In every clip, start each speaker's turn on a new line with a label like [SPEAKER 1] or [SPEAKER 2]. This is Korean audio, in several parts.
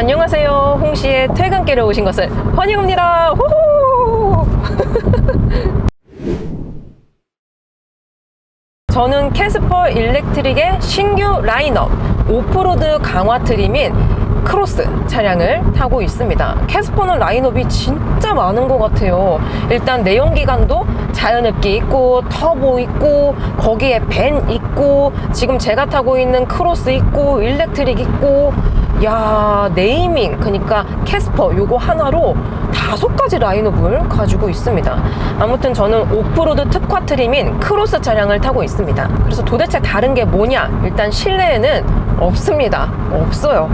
[SPEAKER 1] 안녕하세요. 홍시의 퇴근길에 오신 것을 환영합니다. 호호! 저는 캐스퍼 일렉트릭의 신규 라인업 오프로드 강화 트림인 크로스 차량을 타고 있습니다. 캐스퍼는 라인업이 진짜 많은 것 같아요. 일단 내연기관도 자연흡기 있고 터보 있고 거기에 벤 있고 지금 제가 타고 있는 크로스 있고 일렉트릭 있고, 야, 네이밍 그러니까 캐스퍼 요거 하나로 5가지 라인업을 가지고 있습니다. 아무튼 저는 오프로드 특화 트림인 크로스 차량을 타고 있습니다. 그래서 도대체 다른 게 뭐냐? 일단 실내에는 없습니다. 없어요.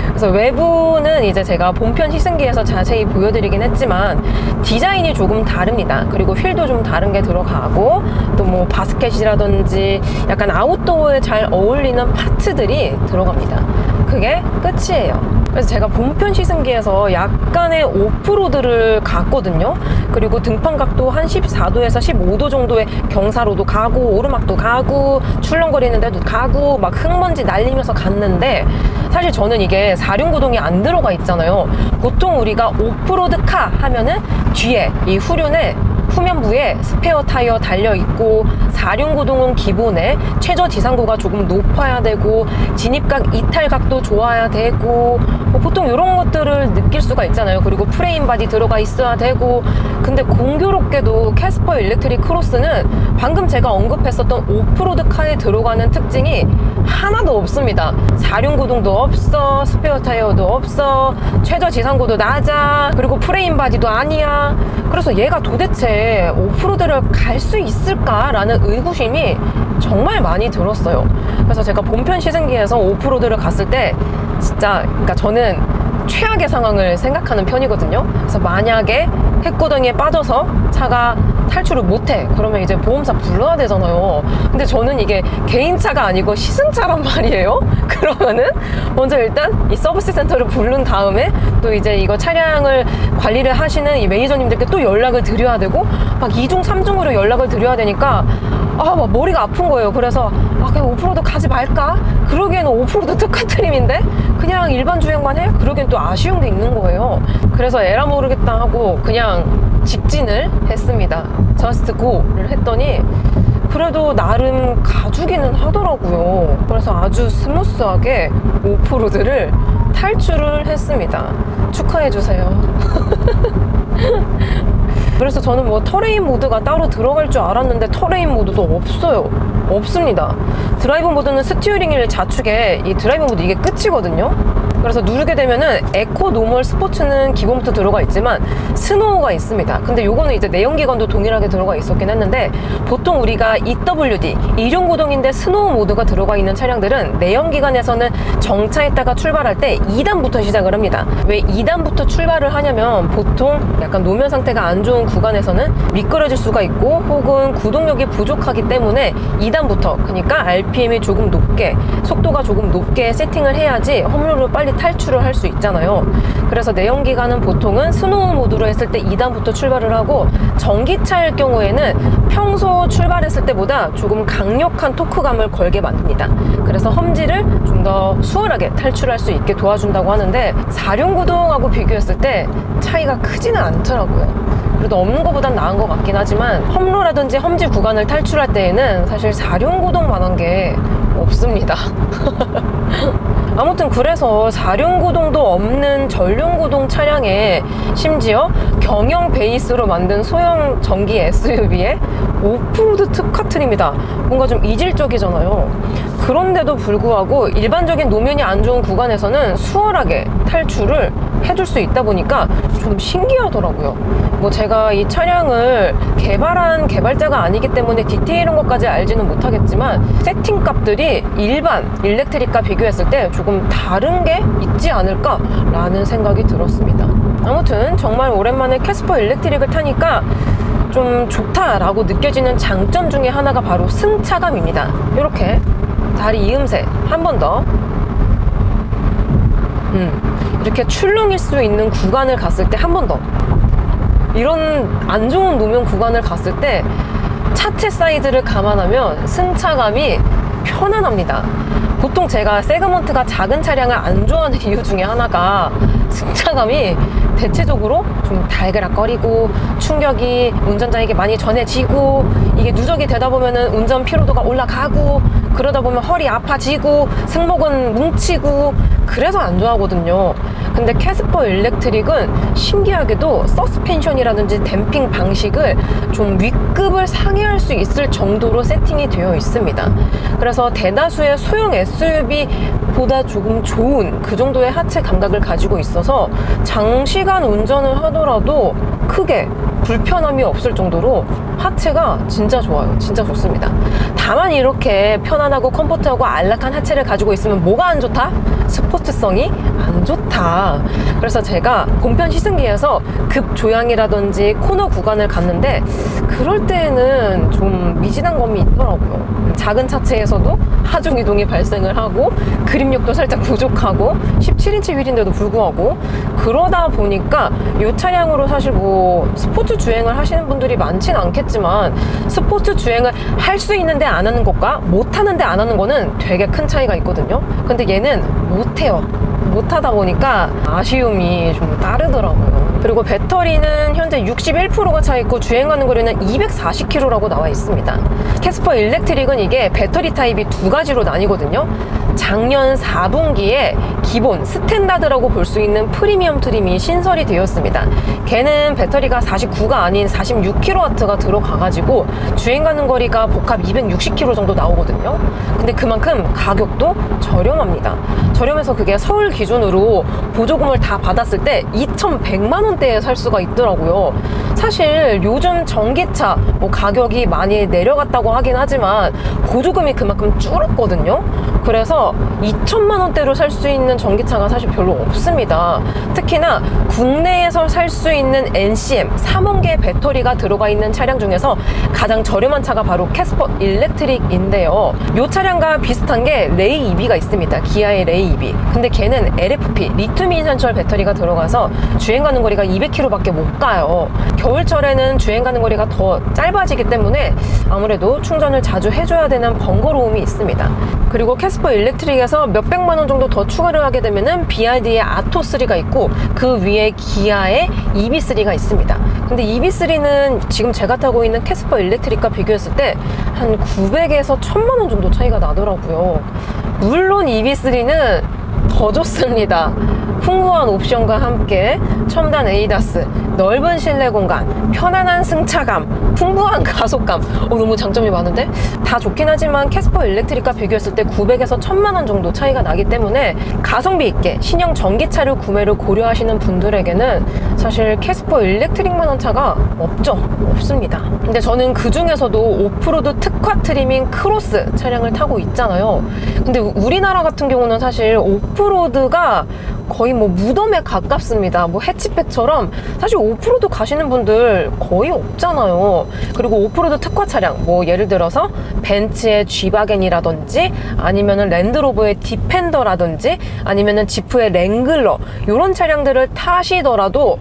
[SPEAKER 1] 그래서 외부는 이제 제가 본편 시승기에서 자세히 보여드리긴 했지만 디자인이 조금 다릅니다. 그리고 휠도 좀 다른 게 들어가고 또 뭐 바스켓이라든지 약간 아웃도어에 잘 어울리는 파트들이 들어갑니다. 그게 끝이에요. 그래서 제가 본편 시승기에서 약간의 오프로드를 갔거든요. 그리고 등판각도 한 14도에서 15도 정도의 경사로도 가고 오르막도 가고 출렁거리는 데도 가고 막 흙먼지 날리면서 갔는데, 사실 저는 이게 4륜구동이 안 들어가 있잖아요. 보통 우리가 오프로드카 하면은 뒤에 이 후면부에 스페어 타이어 달려있고 4륜구동은 기본에 최저 지상고가 조금 높아야 되고 진입각 이탈각도 좋아야 되고 보통 이런 것들을 느낄 수가 있잖아요. 그리고 프레임 바디 들어가 있어야 되고, 근데 공교롭게도 캐스퍼 일렉트릭 크로스는 방금 제가 언급했었던 오프로드 카에 들어가는 특징이 하나도 없습니다. 4륜구동도 없어, 스페어 타이어도 없어, 최저 지상고도 낮아, 그리고 프레임 바디도 아니야. 그래서 얘가 도대체 오프로드를 갈 수 있을까라는 의구심이 정말 많이 들었어요. 그래서 제가 본편 시승기에서 오프로드를 갔을 때 진짜, 그러니까 저는 최악의 상황을 생각하는 편이거든요. 그래서 만약에 핵구덩이에 빠져서 차가 탈출을 못해, 그러면 이제 보험사 불러야 되잖아요. 근데 저는 이게 개인차가 아니고 시승차란 말이에요. 그러면은 먼저 일단 이 서비스 센터를 부른 다음에 또 이제 이거 차량을 관리를 하시는 이 매니저님들께 또 연락을 드려야 되고 막 2중 3중으로 연락을 드려야 되니까 막 머리가 아픈 거예요. 그래서 그냥 오프로드 가지 말까? 그러기에는 오프로드 특화 트림인데 그냥 일반 주행만 해? 그러기엔 또 아쉬운 게 있는 거예요. 그래서 에라 모르겠다 하고 그냥 직진을 했습니다. 저스트 고를 했더니 그래도 나름 가주기는 하더라고요. 그래서 아주 스무스하게 오프로드를 탈출을 했습니다. 축하해주세요. 그래서 저는 뭐 터레인 모드가 따로 들어갈 줄 알았는데 터레인 모드도 없어요. 없습니다. 드라이브 모드는 스티어링 휠 좌측에 이 드라이브 모드 이게 끝이거든요. 그래서 누르게 되면은 에코, 노멀, 스포츠는 기본부터 들어가 있지만 스노우가 있습니다. 근데 요거는 이제 내연기관도 동일하게 들어가 있었긴 했는데 보통 우리가 EWD, 이륜구동인데 스노우 모드가 들어가 있는 차량들은 내연기관에서는 정차했다가 출발할 때 2단부터 시작을 합니다. 왜 2단부터 출발을 하냐면 보통 약간 노면 상태가 안 좋은 구간에서는 미끄러질 수가 있고 혹은 구동력이 부족하기 때문에 2단부터, 그러니까 RPM이 조금 높게, 속도가 조금 높게 세팅을 해야지 험로를 빨리 탈출을 할 수 있잖아요. 그래서 내연기관은 보통은 스노우 모드로 했을 때 2단부터 출발을 하고, 전기차일 경우에는 평소 출발했을 때보다 조금 강력한 토크감을 걸게 만듭니다. 그래서 험지를 좀 더 수월하게 탈출할 수 있게 도와준다고 하는데 4륜구동하고 비교했을 때 차이가 크지는 않더라고요. 그래도 없는 것보단 나은 것 같긴 하지만 험로라든지 험지 구간을 탈출할 때에는 사실 4륜구동만한 게 없습니다. 아무튼 그래서 4륜구동도 없는 전륜구동 차량에 심지어 경영 베이스로 만든 소형 전기 SUV에 오프로드 특화 트림이다. 뭔가 좀 이질적이잖아요. 그런데도 불구하고 일반적인 노면이 안 좋은 구간에서는 수월하게 탈출을 해줄 수 있다 보니까 좀 신기하더라고요. 뭐 제가 이 차량을 개발한 개발자가 아니기 때문에 디테일한 것까지 알지는 못하겠지만 세팅 값들이 일반 일렉트릭과 비교했을 때 조금 다른 게 있지 않을까 라는 생각이 들었습니다. 아무튼 정말 오랜만에 캐스퍼 일렉트릭을 타니까 좀 좋다라고 느껴지는 장점 중에 하나가 바로 승차감입니다. 이렇게 다리 이음새 한 번 더 이렇게 출렁일 수 있는 구간을 갔을 때 한 번 더, 이런 안 좋은 노면 구간을 갔을 때 차체 사이즈를 감안하면 승차감이 편안합니다. 보통 제가 세그먼트가 작은 차량을 안 좋아하는 이유 중에 하나가 승차감이 대체적으로 좀 달그락거리고 충격이 운전자에게 많이 전해지고 이게 누적이 되다 보면은 운전 피로도가 올라가고 그러다 보면 허리 아파지고 승모근 뭉치고 그래서 안 좋아하거든요. 근데 캐스퍼 일렉트릭은 신기하게도 서스펜션이라든지 댐핑 방식을 좀 윗급을 상회할 수 있을 정도로 세팅이 되어 있습니다. 그래서 대다수의 소형 SUV보다 조금 좋은 그 정도의 하체 감각을 가지고 있어서 장시간 운전을 하더라도 크게 불편함이 없을 정도로 하체가 진짜 좋아요. 진짜 좋습니다. 다만 이렇게 편안하고 컴포트하고 안락한 하체를 가지고 있으면 뭐가 안 좋다? 스포츠성이 안 좋다. 그래서 제가 공편 시승기에서 급 조향이라든지 코너 구간을 갔는데 그럴 때는 좀 미진한 감이 있더라고요. 작은 차체에서도 하중 이동이 발생을 하고 그립력도 살짝 부족하고 17인치 휠인데도 불구하고 그러다 보니까 이 차량으로 사실 뭐 스포츠 주행을 하시는 분들이 많진 않겠지만 스포츠 주행을 할 수 있는데 안 하는 것과 못 하는데 안 하는 거는 되게 큰 차이가 있거든요. 근데 얘는 못해요. 못하다 보니까 아쉬움이 좀 따르더라고요. 그리고 배터리는 현재 61%가 차있고 주행가는 거리는 240km라고 나와 있습니다. 캐스퍼 일렉트릭은 이게 배터리 타입이 두 가지로 나뉘거든요. 작년 4분기에 기본 스탠다드라고 볼 수 있는 프리미엄 트림이 신설이 되었습니다. 걔는 배터리가 49가 아닌 46kW가 들어가가지고 주행가는 거리가 복합 260km 정도 나오거든요. 근데 그만큼 가격도 저렴합니다. 저렴해서 그게 서울 기준으로 보조금을 다 받았을 때 2,100만 원대에 살 수가 있더라고요. 사실 요즘 전기차 뭐 가격이 많이 내려갔다고 하긴 하지만 보조금이 그만큼 줄었거든요. 그래서 2천만 원대로 살 수 있는 전기차가 사실 별로 없습니다. 특히나 국내에서 살 수 있는 NCM 3원 개 배터리가 들어가 있는 차량 중에서 가장 저렴한 차가 바로 캐스퍼 일렉트릭인데요. 이 차량과 비슷한 게 레이 EV가 있습니다. 기아의 레이 EV. 근데 걔는 LFP 리튬 이온전철 배터리가 들어가서 주행 가는 거리가 200km 밖에 못 가요. 겨울철에는 주행 가는 거리가 더 짧아지기 때문에 아무래도 충전을 자주 해줘야 되는 번거로움이 있습니다. 그리고 캐스퍼 일렉트릭에서 몇백만 원 정도 더 추가를 하게 되면은 BYD의 아토3가 있고 그 위에 기아의 EV3가 있습니다. 근데 EV3는 지금 제가 타고 있는 캐스퍼 일렉트릭과 비교했을 때 한 900에서 1000만 원 정도 차이가 나더라고요. 물론 EV3는 더 좋습니다. 풍부한 옵션과 함께 첨단 ADAS, 넓은 실내 공간, 편안한 승차감, 풍부한 가속감. 너무 장점이 많은데? 다 좋긴 하지만 캐스퍼 일렉트릭과 비교했을 때 900에서 1000만 원 정도 차이가 나기 때문에 가성비 있게 신형 전기차를 구매를 고려하시는 분들에게는 사실 캐스퍼 일렉트릭만한 차가 없습니다. 근데 저는 그 중에서도 오프로드 특화 트리밍 크로스 차량을 타고 있잖아요. 근데 우리나라 같은 경우는 사실 오프로드가 거의 뭐 무덤에 가깝습니다. 뭐 해치백처럼 사실 오프로드 가시는 분들 거의 없잖아요. 그리고 오프로드 특화 차량, 뭐 예를 들어서 벤츠의 G바겐이라든지 아니면은 랜드로버의 디펜더라든지 아니면은 지프의 랭글러 이런 차량들을 타시더라도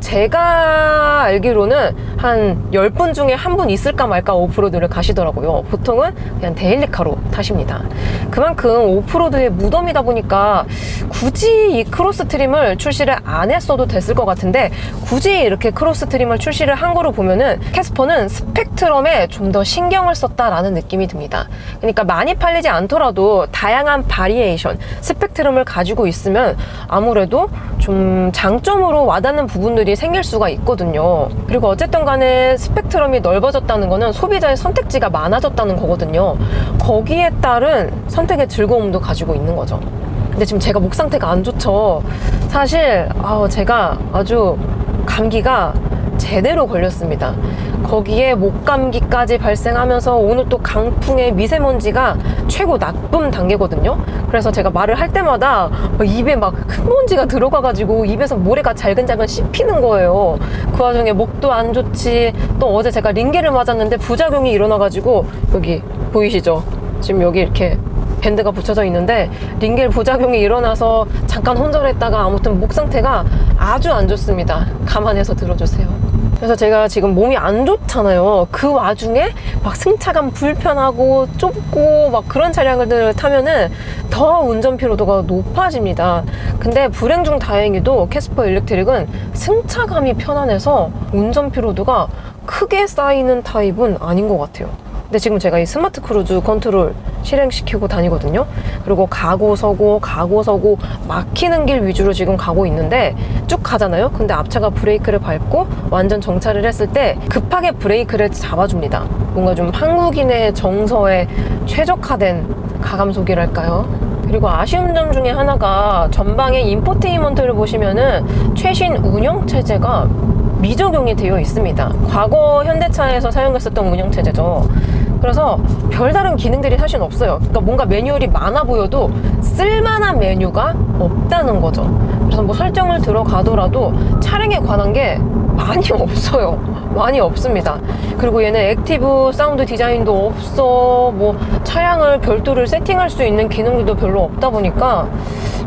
[SPEAKER 1] 제가 알기로는 한 10분 중에 한 분 있을까 말까 오프로드를 가시더라고요. 보통은 그냥 데일리카로 타십니다. 그만큼 오프로드의 무덤이다 보니까 굳이 이 크로스 트림을 출시를 안 했어도 됐을 것 같은데 굳이 이렇게 크로스 트림을 출시를 한 거로 보면은 캐스퍼는 스펙트럼에 좀 더 신경을 썼다라는 느낌이 듭니다. 그러니까 많이 팔리지 않더라도 다양한 바리에이션, 스펙트럼을 가지고 있으면 아무래도 좀 장점으로 와닿는 부분들이 생길 수가 있거든요. 그리고 어쨌든 간에 스펙트럼이 넓어졌다는 거는 소비자의 선택지가 많아졌다는 거거든요. 거기에 따른 선택의 즐거움도 가지고 있는 거죠. 근데 지금 제가 목 상태가 안 좋죠. 사실 제가 아주 감기가 제대로 걸렸습니다. 거기에 목감기까지 발생하면서 오늘 또 강풍에 미세먼지가 최고 나쁨 단계거든요. 그래서 제가 말을 할 때마다 입에 막 흙먼지가 들어가가지고 입에서 모래가 잘근잘근 씹히는 거예요. 그 와중에 목도 안 좋지. 또 어제 제가 링겔을 맞았는데 부작용이 일어나가지고 여기 보이시죠? 지금 여기 이렇게 밴드가 붙여져 있는데 링겔 부작용이 일어나서 잠깐 혼절했다가 아무튼 목 상태가 아주 안 좋습니다. 감안해서 들어주세요. 그래서 제가 지금 몸이 안 좋잖아요. 그 와중에 막 승차감 불편하고 좁고 막 그런 차량을 타면은 더 운전 피로도가 높아집니다. 근데 불행 중 다행히도 캐스퍼 일렉트릭은 승차감이 편안해서 운전 피로도가 크게 쌓이는 타입은 아닌 것 같아요. 근데 지금 제가 이 스마트 크루즈 컨트롤 실행시키고 다니거든요. 그리고 가고 서고 막히는 길 위주로 지금 가고 있는데 쭉 가잖아요. 근데 앞차가 브레이크를 밟고 완전 정차를 했을 때 급하게 브레이크를 잡아줍니다. 뭔가 좀 한국인의 정서에 최적화된 가감속이랄까요? 그리고 아쉬운 점 중에 하나가 전방의 인포테인먼트를 보시면은 최신 운영 체제가 미적용이 되어 있습니다. 과거 현대차에서 사용했었던 운영 체제죠. 그래서 별다른 기능들이 사실 없어요. 그러니까 뭔가 매뉴얼이 많아 보여도 쓸만한 메뉴가 없다는 거죠. 그래서 뭐 설정을 들어가더라도 차량에 관한 게 많이 없어요. 많이 없습니다. 그리고 얘는 액티브 사운드 디자인도 없어. 뭐 차량을 별도로 세팅할 수 있는 기능들도 별로 없다 보니까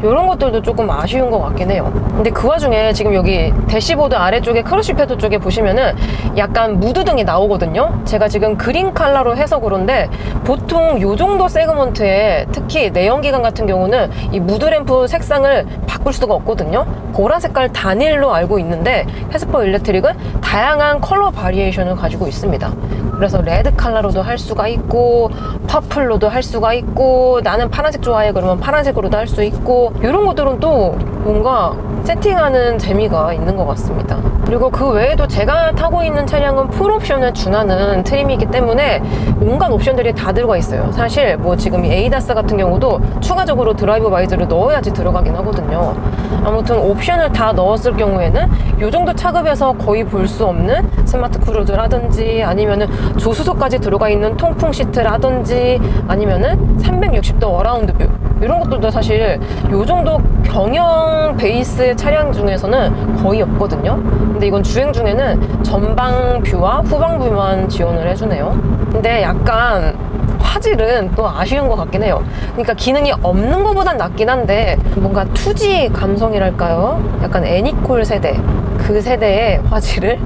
[SPEAKER 1] 이런 것들도 조금 아쉬운 것 같긴 해요. 근데 그 와중에 지금 여기 대시보드 아래쪽에 크러쉬 패드 쪽에 보시면은 약간 무드등이 나오거든요. 제가 지금 그린 컬러로 해서 그런데 보통 이 정도 세그먼트에 특히 내연기관 같은 경우는 이 무드램프 색상을 바꿀 수가 없거든요. 보라 색깔 단일로 알고 있는데 캐스퍼 일렉트릭은 다양한 컬러 바리에이션을 가지고 있습니다. 그래서 레드 컬러로도 할 수가 있고 퍼플로도 할 수가 있고 나는 파란색 좋아해 그러면 파란색으로도 할 수 있고 이런 것들은 또 뭔가 세팅하는 재미가 있는 것 같습니다. 그리고 그 외에도 제가 타고 있는 차량은 풀옵션에 준하는 트림이기 때문에 온갖 옵션들이 다 들어가 있어요. 사실 뭐 지금 이 에이다스 같은 경우도 추가적으로 드라이브 바이저를 넣어야지 들어가긴 하거든요. 아무튼 옵션을 다 넣었을 경우에는 이 정도 차급에서 거의 볼 수 없는 스마트 크루즈라든지 아니면은 조수석까지 들어가 있는 통풍 시트라든지 아니면은 360도 어라운드 뷰 이런 것들도 사실 이 정도 경영 베이스 차량 중에서는 거의 없거든요. 근데 이건 주행 중에는 전방 뷰와 후방 뷰만 지원을 해주네요. 근데 약간 화질은 또 아쉬운 것 같긴 해요. 그러니까 기능이 없는 것보단 낫긴 한데 뭔가 2G 감성이랄까요? 약간 애니콜 세대, 그 세대의 화질을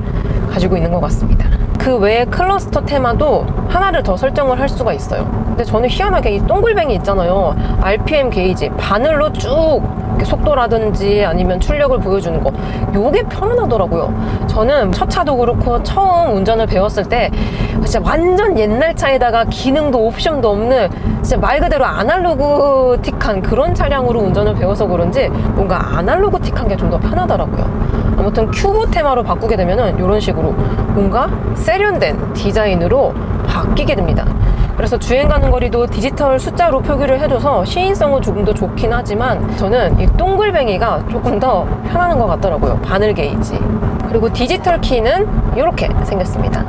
[SPEAKER 1] 가지고 있는 것 같습니다. 그 외에 클러스터 테마도 하나를 더 설정을 할 수가 있어요. 근데 저는 희한하게 이 동글뱅이 있잖아요. RPM 게이지 바늘로 쭉 속도라든지 아니면 출력을 보여주는 거 요게 편안하더라고요. 저는 첫 차도 그렇고 처음 운전을 배웠을 때 진짜 완전 옛날 차에다가 기능도 옵션도 없는 진짜 말 그대로 아날로그틱한 그런 차량으로 운전을 배워서 그런지 뭔가 아날로그틱한 게 좀 더 편하더라고요. 아무튼 큐브 테마로 바꾸게 되면은 이런 식으로 뭔가 세련된 디자인으로 바뀌게 됩니다. 그래서 주행 가는 거리도 디지털 숫자로 표기를 해줘서 시인성은 조금 더 좋긴 하지만 저는 이 동글뱅이가 조금 더 편안한 것 같더라고요. 바늘 게이지. 그리고 디지털 키는 이렇게 생겼습니다.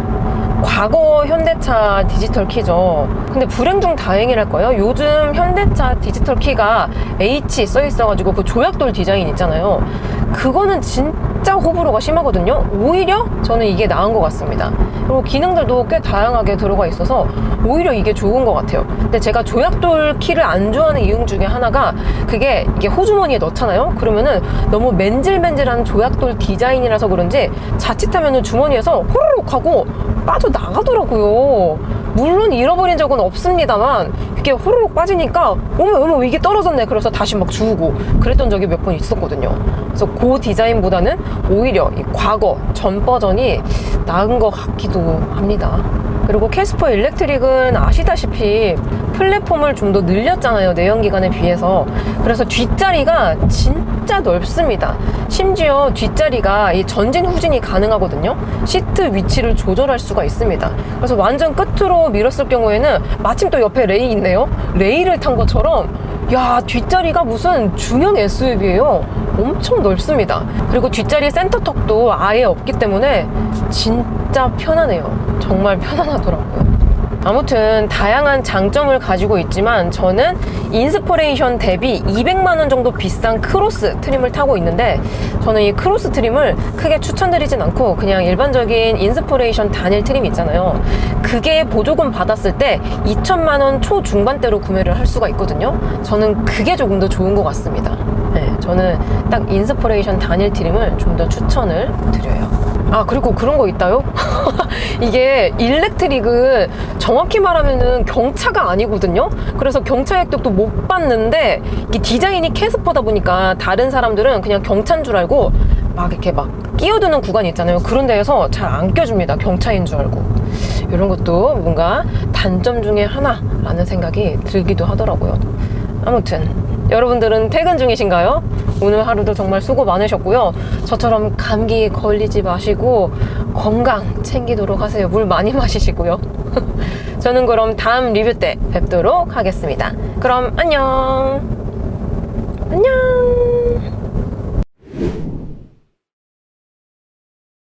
[SPEAKER 1] 과거 현대차 디지털 키죠. 근데 불행 중 다행이랄까요? 요즘 현대차 디지털 키가 H 써 있어가지고 그 조약돌 디자인 있잖아요. 그거는 진짜 호불호가 심하거든요. 오히려 저는 이게 나은 것 같습니다. 그리고 기능들도 꽤 다양하게 들어가 있어서 오히려 이게 좋은 것 같아요. 근데 제가 조약돌 키를 안 좋아하는 이유 중에 하나가 그게 이게 호주머니에 넣잖아요. 그러면은 너무 맨질맨질한 조약돌 디자인이라서 그런지 자칫하면은 주머니에서 호로록 하고 빠져나가더라고요. 물론 잃어버린 적은 없습니다만 이게 호로록 빠지니까 어머 이게 떨어졌네. 그래서 다시 막 주우고 그랬던 적이 몇 번 있었거든요. 그래서 그 디자인보다는 오히려 이 과거 전 버전이 나은 것 같기도 합니다. 그리고 캐스퍼 일렉트릭은 아시다시피 플랫폼을 좀 더 늘렸잖아요. 내연기관에 비해서. 그래서 뒷자리가 진짜 넓습니다. 심지어 뒷자리가 이 전진 후진이 가능하거든요. 시트 위치를 조절할 수가 있습니다. 그래서 완전 끝으로 밀었을 경우에는 마침 또 옆에 레이 있네요. 레이를 탄 것처럼 야, 뒷자리가 무슨 중형 SUV예요. 엄청 넓습니다. 그리고 뒷자리 센터턱도 아예 없기 때문에 진짜 편하네요. 정말 편안하더라고요. 아무튼 다양한 장점을 가지고 있지만 저는 인스퍼레이션 대비 200만 원 정도 비싼 크로스 트림을 타고 있는데 저는 이 크로스 트림을 크게 추천드리진 않고 그냥 일반적인 인스퍼레이션 단일 트림 있잖아요. 그게 보조금 받았을 때 2천만 원 초중반대로 구매를 할 수가 있거든요. 저는 그게 조금 더 좋은 것 같습니다. 네, 저는 딱 인스퍼레이션 단일 트림을 좀 더 추천을 드려요. 아, 그리고 그런 거 있다요? 이게 일렉트릭은 정확히 말하면은 경차가 아니거든요. 그래서 경차 혜택도 못 받는데, 이 디자인이 캐스퍼다 보니까 다른 사람들은 그냥 경차인 줄 알고 막 이렇게 막 끼어드는 구간이 있잖아요. 그런 데에서 잘 안 껴줍니다. 경차인 줄 알고. 이런 것도 뭔가 단점 중에 하나라는 생각이 들기도 하더라고요. 아무튼 여러분들은 퇴근 중이신가요? 오늘 하루도 정말 수고 많으셨고요. 저처럼 감기 걸리지 마시고 건강 챙기도록 하세요. 물 많이 마시시고요. 저는 그럼 다음 리뷰 때 뵙도록 하겠습니다. 그럼 안녕. 안녕.